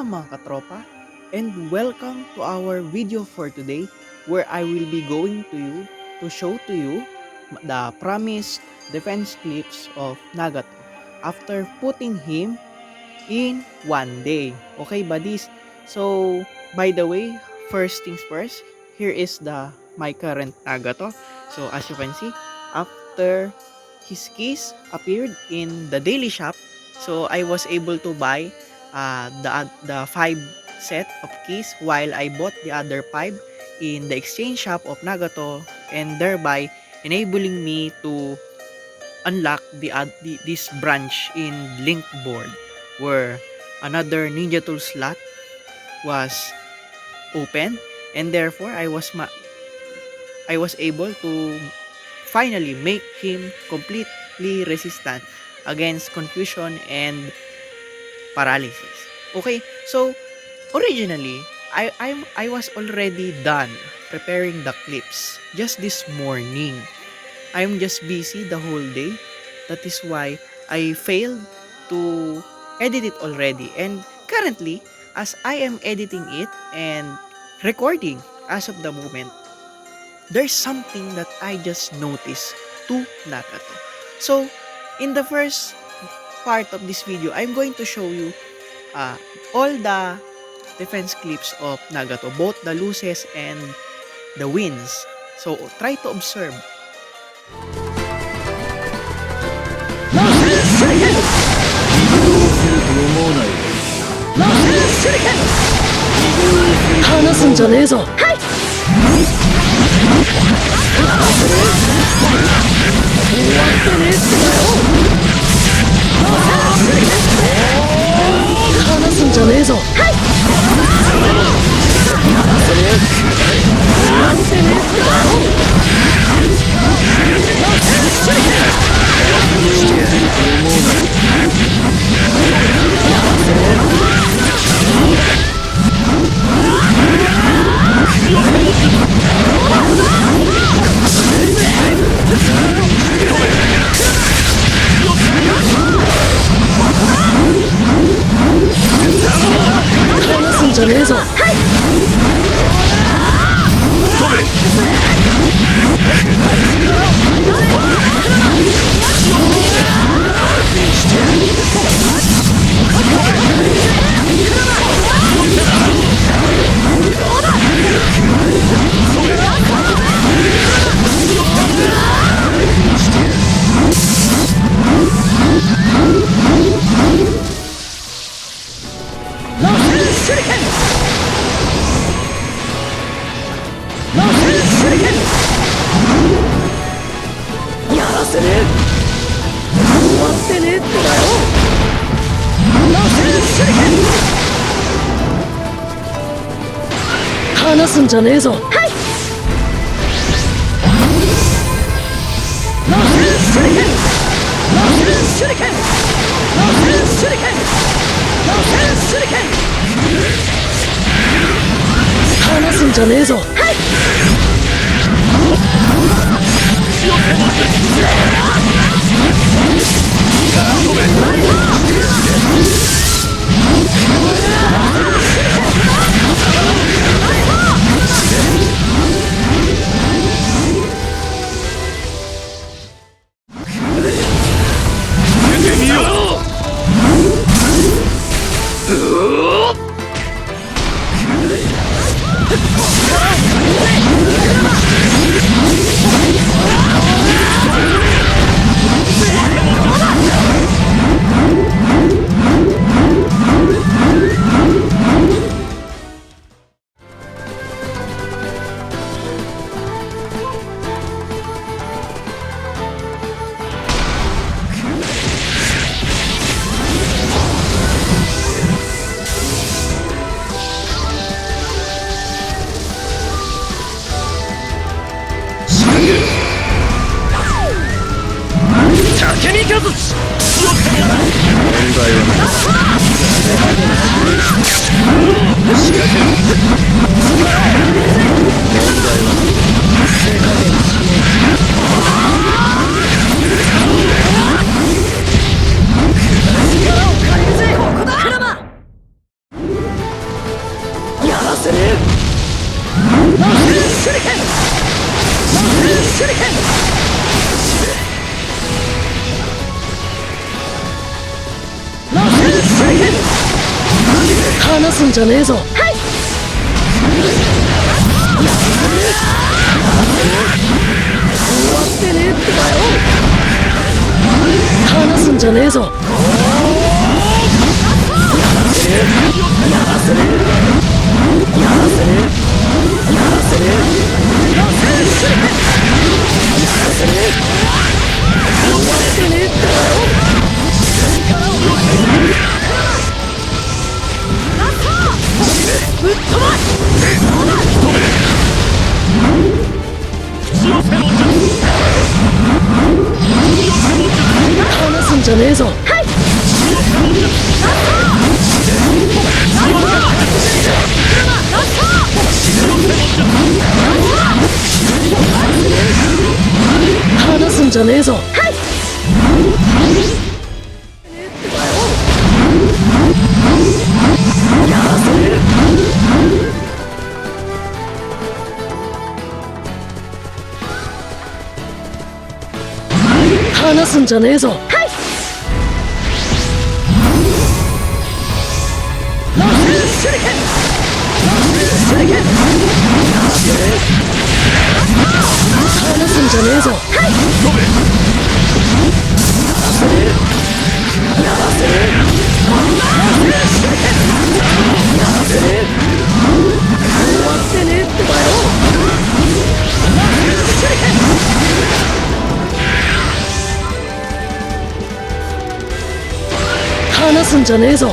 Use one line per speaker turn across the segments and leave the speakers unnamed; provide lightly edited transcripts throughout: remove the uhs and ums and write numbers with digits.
mga katropa, and welcome to our video for today where I will be going to show to you the promised defense clips of Nagato after putting him in one day. Okay, buddies? So, by the way, first things first, here is my current Nagato. So, as you can see, after his keys appeared in the daily shop, so I was able to buy the 5 set of keys while I bought the other 5 in the exchange shop of Nagato, and thereby enabling me to unlock this branch in Link board where another Ninja Tool slot was open, and therefore I was able to finally make him completely resistant against confusion and paralysis. Okay, so originally I was already done preparing the clips just this morning. I'm just busy the whole day. That is why I failed to edit it already. And currently, as I am editing it and recording as of the moment, there's something that I just noticed to Nagato. So, in the first part of this video, I'm going to show you all the defense clips of Nagato, both the losses and the wins. So, try to observe.
離すんじゃねえぞ。はい。終わってねえってだよ。離すんじゃねえぞ。はい。終わってねえってだよ。離すんじゃねえぞ。はい。やらせねえ。終わってねえってだよ。離すんじゃねえぞ。はい。離すんじゃねえぞ。はい。すんじゃねえぞ。終わってねえってばよ。離すんじゃねえぞ。離すんじゃねえぞ。離すんじゃねえぞ。離すんじゃねえぞ。離すんじゃねえぞ。終わってねえってばよ。離すんじゃねえぞ。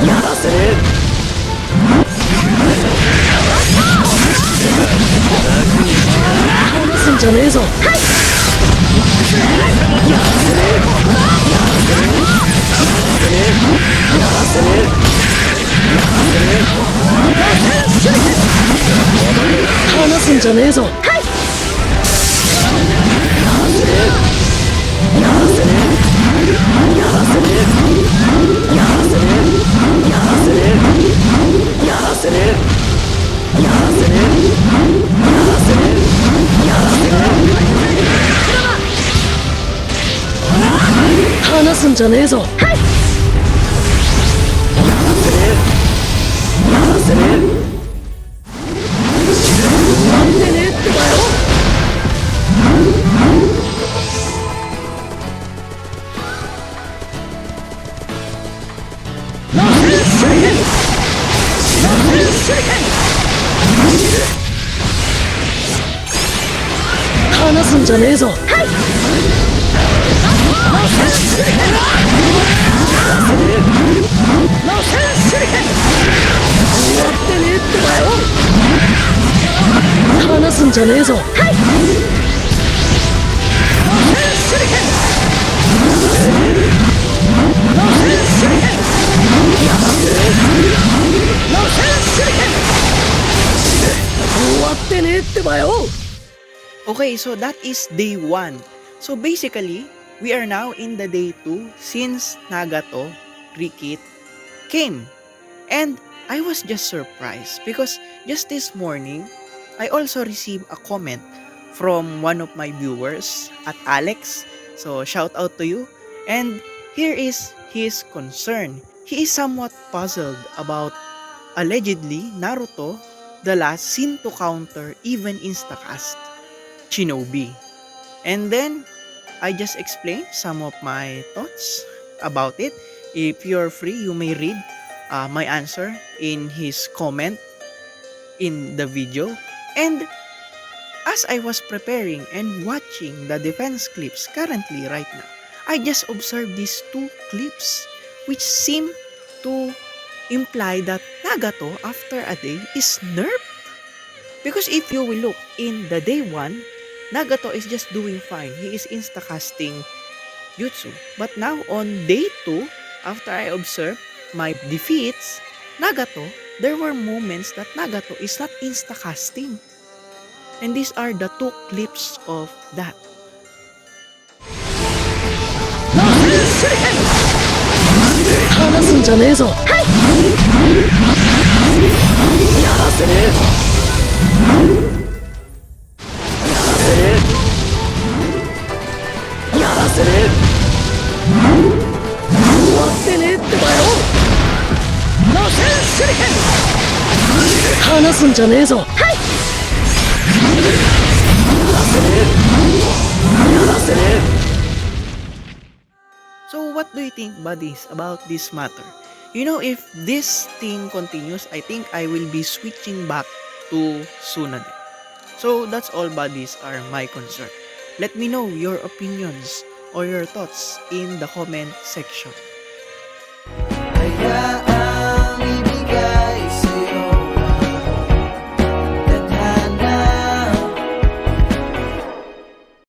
やらせねえ。離すんじゃねえぞ。離すんじゃねえぞ。離すんじゃねえぞ。待ってねえってばよ。離すんじゃねえぞ。離すんじゃねえぞ。終わってねえってばよ。
Okay, so that is day 1. So basically, we are now in the day 2 since Nagato, Rikit, came. And I was just surprised because just this morning, I also received a comment from one of my viewers at Alex. So shout out to you. And here is his concern. He is somewhat puzzled about allegedly Naruto, the last seen to counter even Instacast Shinobi. And then I just explained some of my thoughts about it. If you're free, you may read my answer in his comment in the video. And as I was preparing and watching the defense clips currently right now, I just observed these two clips which seem to imply that Nagato after a day is nerfed. Because if you will look in the day 1, Nagato is just doing fine. He is instacasting jutsu. But now on day 2, after I observed my defeats, Nagato, there were moments that Nagato is not instacasting. And these are the two clips of that.
やらせねえ。終わってねえってばよ。螺旋手裏剣。離すんじゃねえぞ。はい。やらせねえ。やらせねえ。
So what do you think, buddies, about this matter? You know, if this thing continues, I think I will be switching back to Tsunade. So that's all, buddies, are my concern. Let me know your opinions or your thoughts in the comment section.
Hayaan